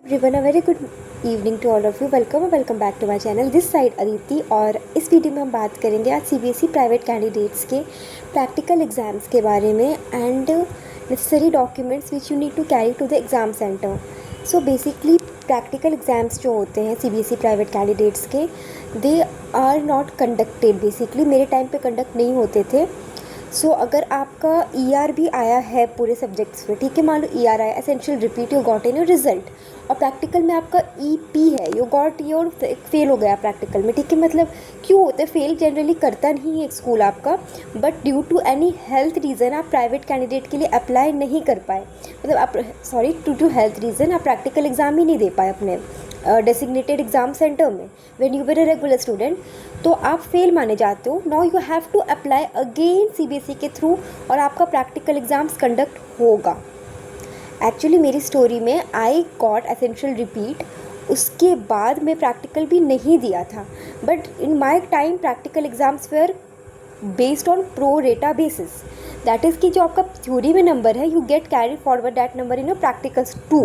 Everyone, a very good evening to all of you. Welcome back to my channel. This side Aditi. और इस video में हम बात करेंगे आज सीबीएसई प्राइवेट कैंडिडेट्स के प्रैक्टिकल एग्जाम्स के बारे में and necessary documents which you need to carry to the exam centre. So basically practical exams जो होते हैं सीबीएसई प्राइवेट कैंडिडेट्स के, they are not conducted. Basically मेरे टाइम पे कंडक्ट नहीं होते थे। सो अगर आपका ईआर भी आया है पूरे सब्जेक्ट्स में, ठीक है, मान लो ईआर आया, essential repeat, you got in your result, और प्रैक्टिकल में आपका ईपी है, यू गॉट योर फेल हो गया प्रैक्टिकल में, ठीक है। मतलब क्यों होता है फेल? जनरली करता नहीं है स्कूल आपका, but due to any health reason आप प्राइवेट कैंडिडेट के लिए अप्लाई नहीं कर पाए। मतलब आप ड्यू टू हेल्थ रीज़न आप प्रैक्टिकल एग्ज़ाम ही नहीं दे पाए अपने डेसिग्नेटेड एग्ज़ाम सेंटर में when you were a regular student, तो आप फेल माने जाते हो। Now you have to apply again CBSE के थ्रू और आपका प्रैक्टिकल एग्ज़ाम्स कंडक्ट होगा। एक्चुअली मेरी स्टोरी में आई गॉट एसेंशियल रिपीट, उसके बाद मैं प्रैक्टिकल भी नहीं दिया था, but in my time practical exams were based on pro rata basis. That is कि जो आपका थ्योरी में नंबर है, you get carry forward that number in a practicals too.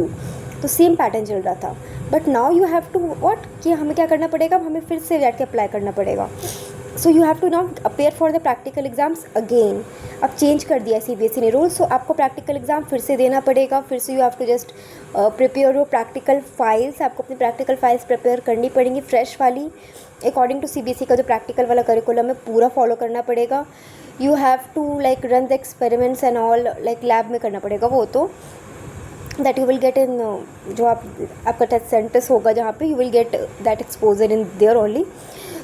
तो सेम पैटर्न चल रहा था। But now you have to what, कि हमें क्या करना पड़ेगा, हमें फिर से जाके अप्लाई करना पड़ेगा। So you have to now appear for the practical exams again. अब चेंज कर दिया सीबीएसई ने रूल, सो आपको प्रैक्टिकल एग्जाम फिर से देना पड़ेगा। फिर से you have to just prepare your practical files. आपको अपनी प्रैक्टिकल फाइल्स प्रिपेयर करनी पड़ेंगी फ्रेश वाली, अकॉर्डिंग टू सीबीएसई का जो प्रैक्टिकल वाला करिकुलम है पूरा फॉलो करना पड़ेगा। You have to like run the experiments and all, like lab में करना पड़ेगा वो, तो that you will get in जो आपका टेस्ट सेंटर्स होगा जहाँ पे, you will get that exposure in there only.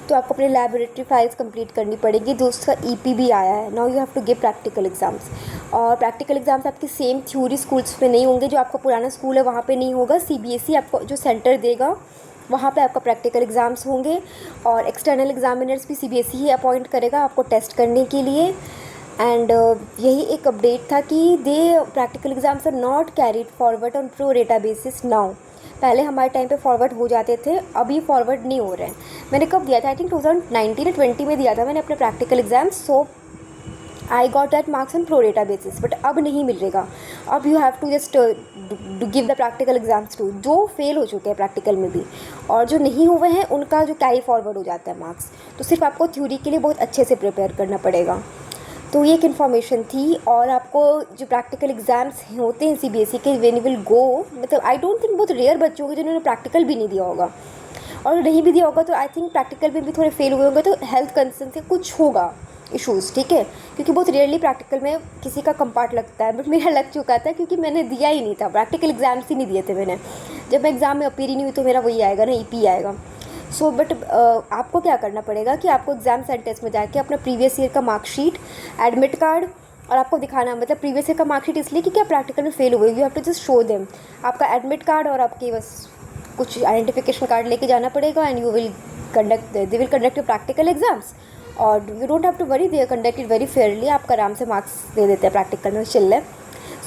तो आपको अपने लैबोरेटरी फाइल्स कंप्लीट करनी पड़ेगी। जो उसका ईपी भी आया है, now you have to give practical exams. और प्रैक्टिकल एग्जाम्स आपकी सेम थ्योरी स्कूल्स में नहीं होंगे, जो आपका पुराना स्कूल है वहाँ पे नहीं होगा। सीबीएसई आपको जो सेंटर देगा वहाँ पे आपका प्रैक्टिकल एग्ज़ाम्स होंगे, और एक्सटर्नल एग्जामिनर्स भी सीबीएसई ही अपॉइंट करेगा आपको टेस्ट करने के लिए। एंड यही एक अपडेट था कि they practical exams are not carried forward on pro rata basis now. पहले हमारे टाइम पे फॉरवर्ड हो जाते थे, अभी फॉरवर्ड नहीं हो रहे हैं। मैंने कब दिया था? आई थिंक 2019 या 20 में दिया था मैंने अपने practical exams. So I got that marks on pro rata basis, but अब नहीं मिलेगा। अब you have to just give the practical exams to जो फेल हो चुके हैं प्रैक्टिकल में भी, और जो नहीं हुए हैं उनका जो कैरी फॉरवर्ड हो जाता है मार्क्स। तो सिर्फ आपको थ्योरी के लिए बहुत अच्छे से प्रिपेयर करना पड़ेगा। तो ये एक इन्फॉर्मेशन थी। और आपको जो प्रैक्टिकल एग्जाम्स होते हैं सीबीएसई के, व्हेन यू विल गो, मतलब आई डोंट थिंक बहुत रेयर बच्चे होंगे जिन्होंने प्रैक्टिकल भी नहीं दिया होगा, और नहीं भी दिया होगा तो आई थिंक प्रैक्टिकल में भी थोड़े फेल हुए होंगे, तो हेल्थ कंसर्न से कुछ होगा इशूज़, ठीक है। क्योंकि बहुत रेयरली प्रैक्टिकल में किसी का कंपार्ट लगता है, बट मेरा लग चुका था क्योंकि मैंने दिया ही नहीं था, प्रैक्टिकल एग्जाम्स ही नहीं दिए थे मैंने। जब मैं एग्ज़ाम में अपीयर ही नहीं हुई तो मेरा वही आएगा ना, ईपी आएगा। सो बट आपको क्या करना पड़ेगा कि आपको एग्ज़ाम सेंटर्स में जाके अपना प्रीवियस ईयर का मार्कशीट, एडमिट कार्ड, और आपको दिखाना, मतलब प्रीवियस ईयर का मार्कशीट इसलिए कि क्या प्रैक्टिकल में फेल हुए, you have to just show them आपका एडमिट कार्ड, और आपके बस कुछ आइडेंटिफिकेशन कार्ड लेके जाना पड़ेगा, and you will they will conduct your practical exams. और you don't have to worry, they are conducted very fairly. आपका आराम से मार्क्स दे देते हैं प्रैक्टिकल में, चिल्ल है।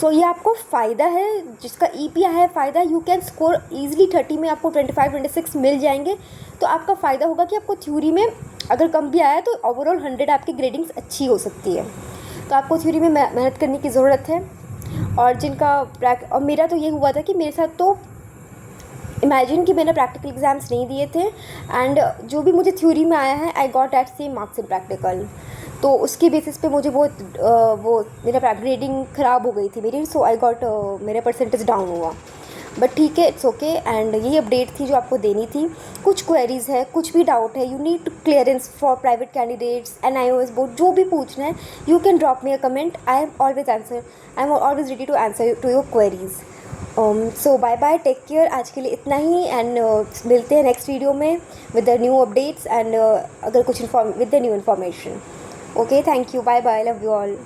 सो ये आपको फ़ायदा है, जिसका ईपी है फ़ायदा, यू कैन स्कोर ईजिली 30 में आपको 25-26 मिल जाएंगे। तो आपका फ़ायदा होगा कि आपको थ्योरी में अगर कम भी आया तो ओवरऑल 100 आपकी ग्रेडिंग्स अच्छी हो सकती है। तो आपको थ्योरी में मेहनत करने की ज़रूरत है। और और मेरा तो ये हुआ था कि मेरे साथ तो इमेजिन कि मैंने प्रैक्टिकल एग्जाम्स नहीं दिए थे, एंड जो भी मुझे थ्योरी में आया है, आई got that same marks in practical. तो उसके बेसिस पे मुझे बहुत वो मेरा ग्रेडिंग ख़राब हो गई थी मेरी, सो आई गॉट मेरा परसेंटेज डाउन हुआ। बट ठीक है, इट्स ओके। एंड ये अपडेट थी जो आपको देनी थी। कुछ क्वेरीज़ है, कुछ भी डाउट है, you need clearance for private candidates, NIOS board, जो भी पूछना है, you can drop me a comment. I am always ready to answer to your queries. So bye bye, take care. आज के लिए इतना ही, एंड मिलते हैं नेक्स्ट वीडियो में with the new updates and अगर कुछ with the new information. Okay, thank you, bye bye, love you all.